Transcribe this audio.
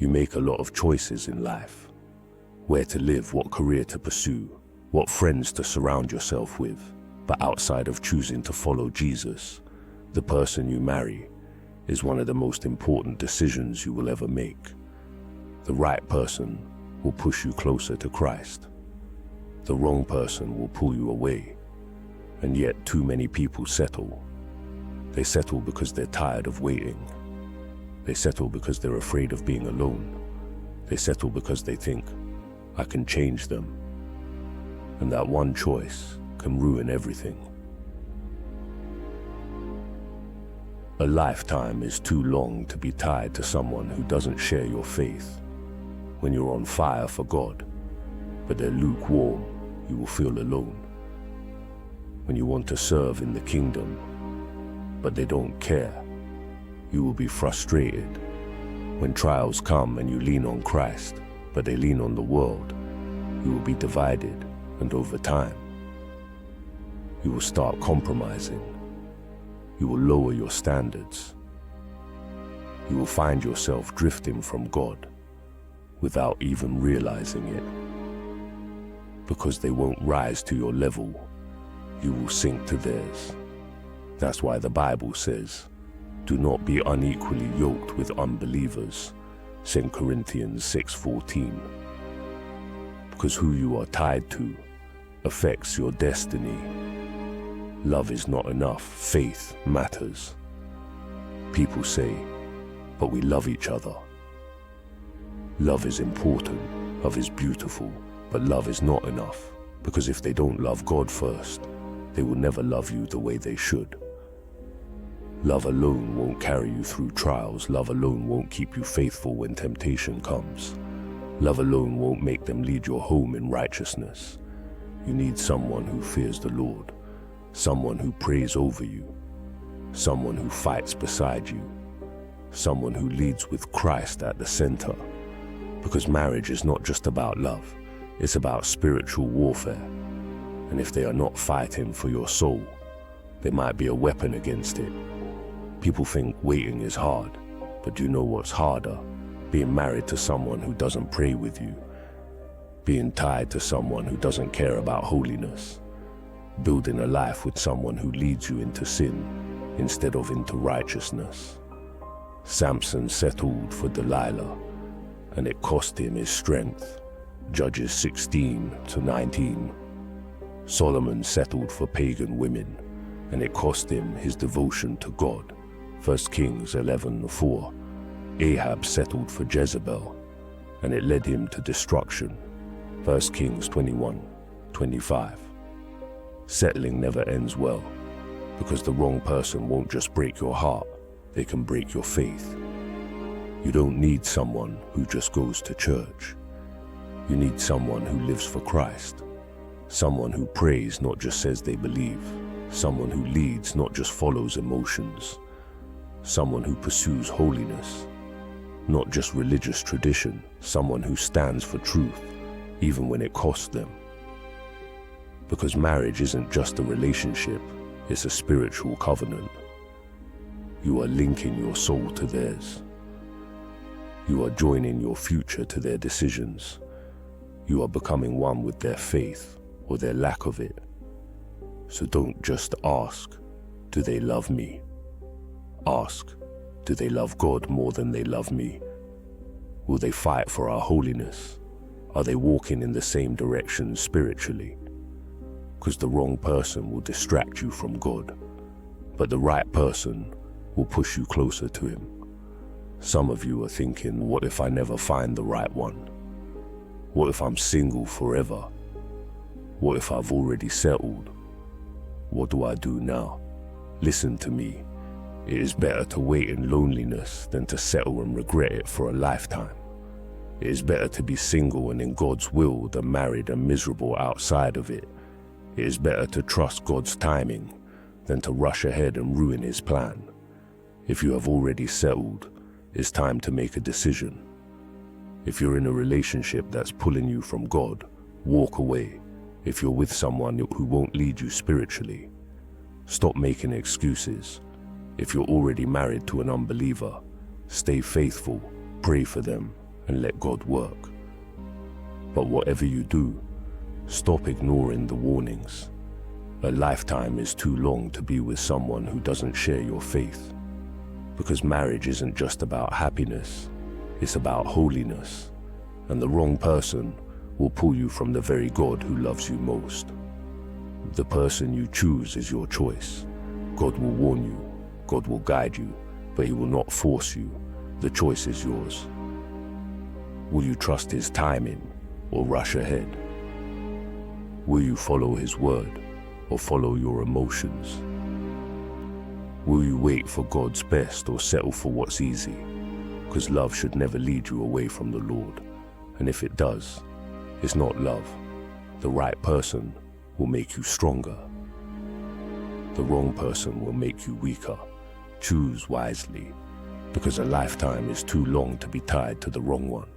You make a lot of choices in life. Where to live, what career to pursue, what friends to surround yourself with. But outside of choosing to follow Jesus, the person you marry is one of the most important decisions you will ever make. The right person will push you closer to Christ. The wrong person will pull you away. And yet too many people settle. They settle because they're tired of waiting. They settle because they're afraid of being alone. They settle because they think, I can change them. And that one choice can ruin everything. A lifetime is too long to be tied to someone who doesn't share your faith. When you're on fire for God, but they're lukewarm, you will feel alone. When you want to serve in the kingdom, but they don't care, you will be frustrated. When trials come and you lean on Christ, but they lean on the world, you will be divided, and over time, you will start compromising. You will lower your standards. You will find yourself drifting from God without even realizing it. Because they won't rise to your level, you will sink to theirs. That's why the Bible says, do not be unequally yoked with unbelievers. 2 Corinthians 6:14. Because who you are tied to affects your destiny. Love is not enough, faith matters. People say, but we love each other. Love is important, love is beautiful, but love is not enough. Because if they don't love God first, they will never love you the way they should. Love alone won't carry you through trials. Love alone won't keep you faithful when temptation comes. Love alone won't make them lead your home in righteousness. You need someone who fears the Lord, someone who prays over you, someone who fights beside you, someone who leads with Christ at the center. Because marriage is not just about love, it's about spiritual warfare. And if they are not fighting for your soul, they might be a weapon against it. People think waiting is hard, but do you know what's harder? Being married to someone who doesn't pray with you, being tied to someone who doesn't care about holiness, building a life with someone who leads you into sin instead of into righteousness. Samson settled for Delilah, and it cost him his strength. Judges 16-19. Solomon settled for pagan women, and it cost him his devotion to God. 1 Kings 11:4. Ahab settled for Jezebel, and it led him to destruction. 1 Kings 21:25. Settling never ends well, because the wrong person won't just break your heart, they can break your faith. You don't need someone who just goes to church. You need someone who lives for Christ. Someone who prays, not just says they believe. Someone who leads, not just follows emotions. Someone who pursues holiness, not just religious tradition. Someone who stands for truth, even when it costs them. Because marriage isn't just a relationship, it's a spiritual covenant. You are linking your soul to theirs. You are joining your future to their decisions. You are becoming one with their faith or their lack of it. So don't just ask, do they love me? Ask, do they love God more than they love me? Will they fight for our holiness? Are they walking in the same direction spiritually? Because the wrong person will distract you from God, but the right person will push you closer to Him. Some of you are thinking, what if I never find the right one? What if I'm single forever? What if I've already settled? What do I do now? Listen to me. It is better to wait in loneliness than to settle and regret it for a lifetime. It is better to be single and in God's will than married and miserable outside of it. It is better to trust God's timing than to rush ahead and ruin His plan. If you have already settled, it's time to make a decision. If you're in a relationship that's pulling you from God, walk away. If you're with someone who won't lead you spiritually, stop making excuses. If you're already married to an unbeliever, stay faithful, pray for them, and let God work. But whatever you do, stop ignoring the warnings. A lifetime is too long to be with someone who doesn't share your faith. Because marriage isn't just about happiness, it's about holiness. And the wrong person will pull you from the very God who loves you most. The person you choose is your choice. God will warn you, God will guide you, but He will not force you. The choice is yours. Will you trust His timing or rush ahead? Will you follow His word or follow your emotions? Will you wait for God's best or settle for what's easy? Because love should never lead you away from the Lord. And if it does, it's not love. The right person will make you stronger. The wrong person will make you weaker. Choose wisely, because a lifetime is too long to be tied to the wrong one.